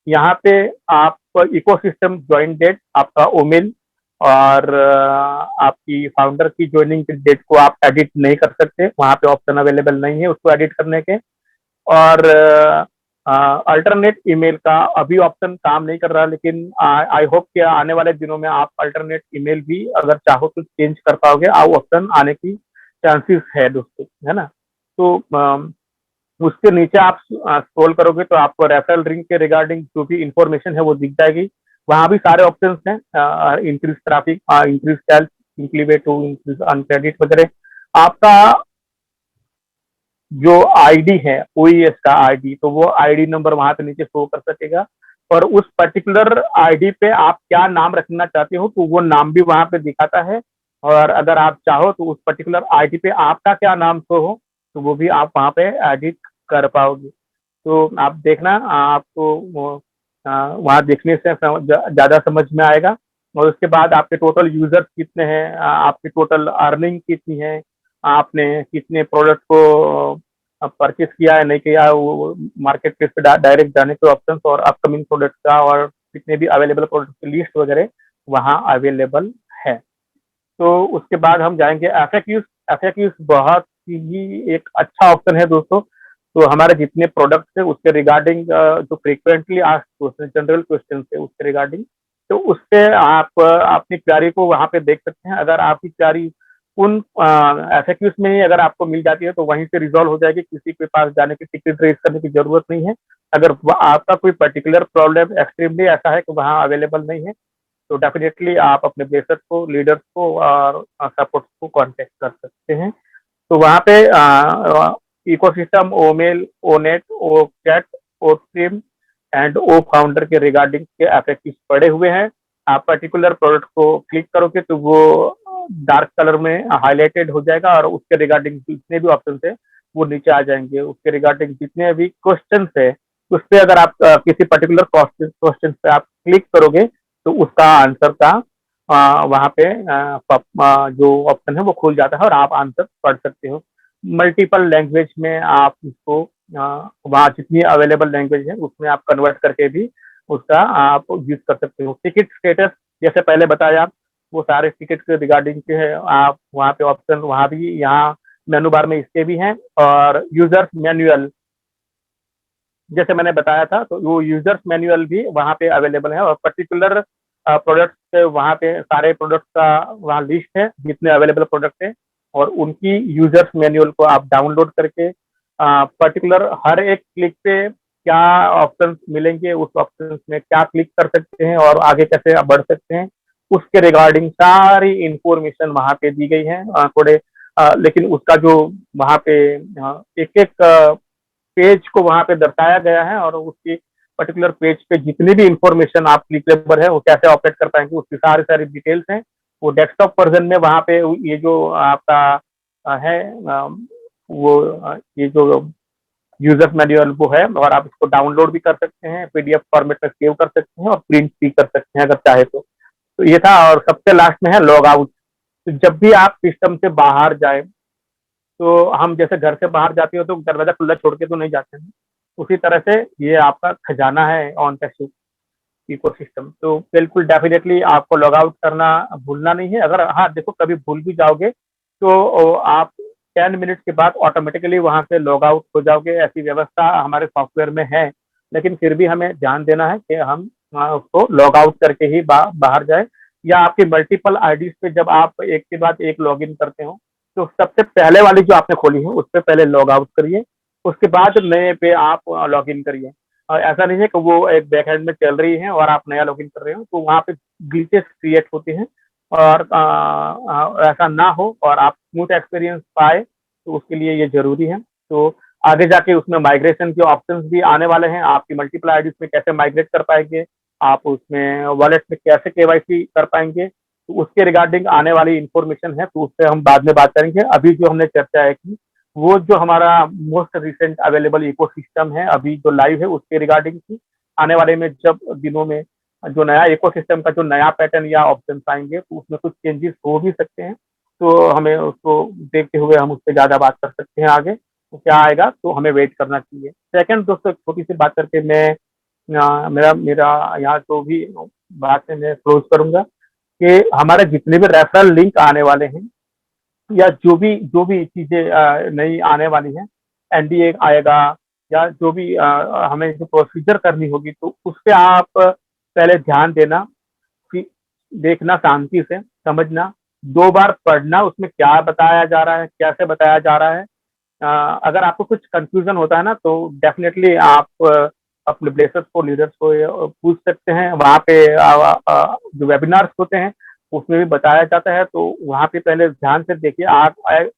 यहाँ पे आप इकोसिस्टम ज्वाइन डेट, आपका ओमेल और आपकी फाउंडर की ज्वाइनिंग डेट को आप एडिट नहीं कर सकते, वहाँ पे ऑप्शन अवेलेबल नहीं है उसको एडिट करने के। और अल्टरनेट ईमेल का अभी ऑप्शन काम नहीं कर रहा, लेकिन आई होप कि आने वाले दिनों में आप अल्टरनेट ईमेल भी अगर चाहो तो चेंज कर पाओगे, ऑप्शन आने की चांसेस है दोस्तों, है ना। तो उसके नीचे आप स्क्रॉल करोगे तो आपको रेफरल लिंक के रिगार्डिंग जो भी इंफॉर्मेशन है वो दिख जाएगी। वहां भी सारे ऑप्शंस हैं, इंक्रीज ट्रैफिक, इंक्रीज सेल्स, इंक्लीवे टू इंक्रीज ऑन क्रेडिट वगैरह। आपका जो आईडी है ओईएस का आईडी, तो वो आईडी नंबर वहां पे नीचे शो कर सकेगा, और उस पर्टिकुलर आईडी पे आप क्या नाम रखना चाहते हो तो वो नाम भी वहां पे दिखाता है। और अगर आप चाहो तो उस पर्टिकुलर आईडी पे आपका क्या नाम शो हो तो वो भी आप वहां पे एडिट कर पाओगे। तो आप देखना, आपको वहाँ देखने से ज्यादा समझ में आएगा। और उसके बाद आपके टोटल यूजर्स कितने हैं, आपकी टोटल अर्निंग कितनी है, आपने कितने प्रोडक्ट को परचेस किया है नहीं किया, वो मार्केट प्लेस पे डायरेक्ट जाने के ऑप्शन, और अपकमिंग प्रोडक्ट का और कितने भी अवेलेबल प्रोडक्ट की लिस्ट वगैरह वहाँ अवेलेबल है। तो उसके बाद हम जाएंगे एफएक्यूज। एफएक्यूज बहुत ही एक अच्छा ऑप्शन है दोस्तों। तो हमारे जितने प्रोडक्ट्स है उसके रिगार्डिंग जो frequently asked question, general question है उसके रिगार्डिंग, तो उससे आप अपनी क्वेरी को वहाँ पे देख सकते हैं। अगर आपकी क्वेरी उन एफएक्यूज में ही अगर आपको मिल जाती है तो वहीं से रिजॉल्व हो जाएगी, किसी के पास जाने की, टिकट रेज करने की जरूरत नहीं है। अगर आपका कोई पर्टिकुलर प्रॉब्लम एक्सट्रीमली ऐसा है कि वहाँ अवेलेबल नहीं है, तो डेफिनेटली आप अपने बेसर को, लीडर्स को और सपोर्ट को कांटेक्ट कर सकते हैं। तो वहाँ पे ecosystem, Omail, Onet, O chat, O stream and O founder के रिगार्डिंग के एफएक्यूज पड़े हुए हैं। आप पर्टिकुलर प्रोडक्ट को क्लिक करोगे तो वो डार्क कलर में हाईलाइटेड हो जाएगा और उसके रिगार्डिंग जितने भी ऑप्शन है वो नीचे आ जाएंगे। उसके रिगार्डिंग जितने भी क्वेश्चन है उस पर अगर आप किसी पर्टिकुलर क्वेश्चन पे आप क्लिक करोगे तो उसका आंसर का वहाँ पे जो ऑप्शन है वो खुल जाता है और आप आंसर पढ़ सकते हो। मल्टीपल लैंग्वेज में आप उसको वहाँ जितनी अवेलेबल लैंग्वेज है उसमें आप कन्वर्ट करके भी उसका आप यूज कर सकते हो। टिकट स्टेटस जैसे पहले बताया, वो सारे टिकट के रिगार्डिंग के है, आप वहाँ पे ऑप्शन वहाँ भी, यहाँ मेनू बार में इसके भी हैं। और यूजर्स मैनुअल जैसे मैंने बताया था, तो वो यूजर्स मैनुअल भी वहाँ पे अवेलेबल है और पर्टिकुलर प्रोडक्ट्स वहाँ पे सारे प्रोडक्ट्स का वहाँ लिस्ट है जितने अवेलेबल प्रोडक्ट है, और उनकी यूजर्स मैनुअल को आप डाउनलोड करके पर्टिकुलर हर एक क्लिक पे क्या ऑप्शंस मिलेंगे, उस ऑप्शंस में क्या क्लिक कर सकते हैं और आगे कैसे आप बढ़ सकते हैं, उसके रिगार्डिंग सारी इंफॉर्मेशन वहाँ पे दी गई है। थोड़े लेकिन उसका जो वहाँ पे एक एक पेज को वहाँ पे दर्शाया गया है और उसकी पर्टिकुलर पेज पे जितनी भी इंफॉर्मेशन आप क्लिकेबल है वो कैसे ऑपरेट कर पाएंगे उसकी सारी सारी डिटेल्स हैं। वो डेस्कटॉप वर्जन में वहाँ पे ये जो आपका है वो ये जो यूजर मैनुअल वो है, और आप इसको डाउनलोड भी कर सकते हैं, पीडीएफ फॉर्मेट में सेव कर सकते हैं और प्रिंट भी कर सकते हैं अगर चाहे तो ये था। और सबसे लास्ट में है लॉग आउट। तो जब भी आप सिस्टम से बाहर जाए, तो हम जैसे घर से बाहर जाते हो तो दरवाजा खुला छोड़ के तो नहीं जाते हैं, उसी तरह से ये आपका खजाना है ऑन टेस्ट इकोसिस्टम। तो बिल्कुल डेफिनेटली आपको लॉग आउट करना भूलना नहीं है। अगर हाँ देखो कभी भूल भी जाओगे तो आप 10 मिनट के बाद ऑटोमेटिकली वहां से लॉग आउट हो जाओगे, ऐसी व्यवस्था हमारे सॉफ्टवेयर में है। लेकिन फिर भी हमें ध्यान देना है कि हम उसको लॉग आउट करके ही बाहर जाए, या आपकी मल्टीपल आईडीज पे जब आप एक के बाद एक लॉग इन करते हो तो सबसे पहले वाली जो आपने खोली है उस पर पहले लॉग आउट करिए, उसके बाद नए पे आप लॉग इन करिए। और ऐसा नहीं है कि वो एक बैक एंड में चल रही है और आप नया लॉगिन कर रहे हो तो वहाँ पे ग्लिचेस क्रिएट होते हैं, और ऐसा ना हो और आप स्मूथ एक्सपीरियंस पाए तो उसके लिए ये जरूरी है। तो आगे जाके उसमें माइग्रेशन के ऑप्शंस भी आने वाले हैं, आपकी मल्टीपल आईडीज में कैसे माइग्रेट कर पाएंगे, आप उसमें वॉलेट में कैसे केवाईसी कर पाएंगे, तो उसके रिगार्डिंग आने वाली इंफॉर्मेशन है तो उससे हम बाद में बात करेंगे। अभी जो हमने चर्चा है कि वो जो हमारा मोस्ट रिसेंट अवेलेबल इकोसिस्टम है अभी जो लाइव है उसके रिगार्डिंग थी। आने वाले में जब दिनों में जो नया इकोसिस्टम का जो नया पैटर्न या ऑप्शन आएंगे तो उसमें कुछ चेंजेस हो भी सकते हैं, तो हमें उसको देखते हुए हम उस पर ज्यादा बात कर सकते हैं। आगे तो क्या आएगा तो हमें वेट करना चाहिए। सेकंड दोस्तों छोटी सी बात करके मैं मेरा मेरा यहाँ जो भी बात है मैं क्लोज करूंगा कि हमारे जितने भी रेफरल लिंक आने वाले हैं या जो भी चीजें नई आने वाली हैं, एनडीए आएगा या जो भी हमें जो प्रोसीजर करनी होगी तो उस पर आप पहले ध्यान देना, देखना, शांति से समझना, 2 बार पढ़ना उसमें क्या बताया जा रहा है, कैसे बताया जा रहा है। अगर आपको कुछ कंफ्यूजन होता है ना तो डेफिनेटली आप अपने ब्लेसर्स को, लीडर्स को पूछ सकते हैं। वहाँ पे जो वेबिनार्स होते हैं उसमें भी बताया जाता है, तो वहाँ पे पहले ध्यान से देखिए। आप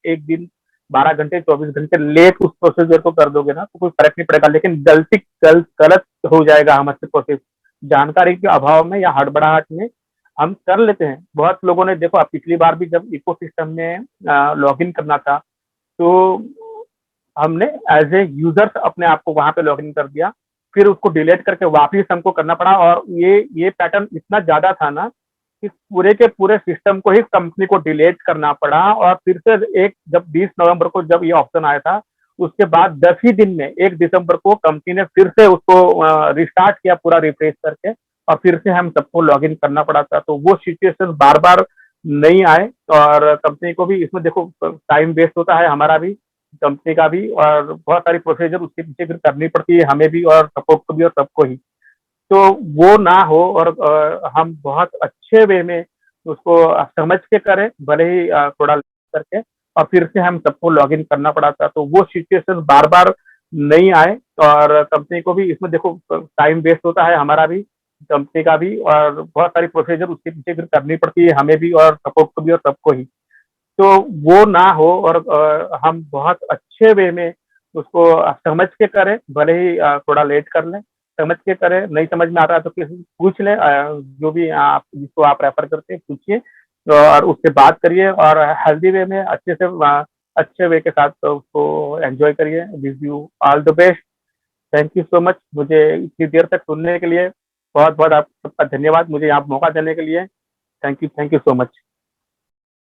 एक दिन 12 घंटे 24 घंटे लेट उस प्रोसीजर को कर दोगे ना तो कोई फर्क नहीं पड़ेगा, लेकिन गलत हो जाएगा हमारे प्रोसेस, जानकारी के अभाव में या हड़बड़ाहट में हम कर लेते हैं। बहुत लोगों ने देखो, आप पिछली बार भी जब इकोसिस्टम में लॉग इन करना था तो हमने एज ए यूजर अपने आप को वहां पे लॉग इन कर दिया, फिर उसको डिलीट करके वापिस हमको करना पड़ा, और ये पैटर्न इतना ज्यादा था ना कि पूरे के पूरे सिस्टम को ही कंपनी को डिलीट करना पड़ा। और फिर से एक जब 20 नवंबर को जब ये ऑप्शन आया था उसके बाद 10 ही दिन में 1 दिसंबर को कंपनी ने फिर से उसको रिस्टार्ट किया पूरा रिफ्रेश करके, और फिर से हम सबको लॉग इन करना पड़ा था। तो वो सिचुएशन बार बार नहीं आए। और कंपनी को भी इसमें देखो टाइम वेस्ट होता है, हमारा भी, कंपनी का भी, और बहुत सारी प्रोसीजर उसके पीछे फिर करनी पड़ती है हमें भी और सपोर्ट को भी और सबको ही। तो वो ना हो और हम बहुत अच्छे वे में उसको समझ के करें, भले ही थोड़ा करके, और फिर से हम सबको लॉगिन करना पड़ा था, तो वो सिचुएशन बार बार नहीं आए। और कंपनी को भी इसमें देखो टाइम वेस्ट होता है, हमारा भी, कंपनी का भी, और बहुत सारी प्रोसीजर उसके पीछे फिर करनी पड़ती है हमें भी और सपोर्ट को भी और सबको ही। तो वो ना हो और हम बहुत अच्छे वे में उसको समझ के करें, भले ही थोड़ा लेट कर लें, समझ के करें। नहीं समझ में आ रहा है तो किसी पूछ लें, जो भी आप जिसको आप रेफर करते हैं पूछिए और उससे बात करिए, और हेल्दी वे में अच्छे से अच्छे वे के साथ तो उसको एंजॉय करिए। Wish you all the best. Thank you so much मुझे इतनी देर तक सुनने के लिए। बहुत बहुत आप सबका धन्यवाद मुझे यहाँ मौका देने के लिए। Thank you so much.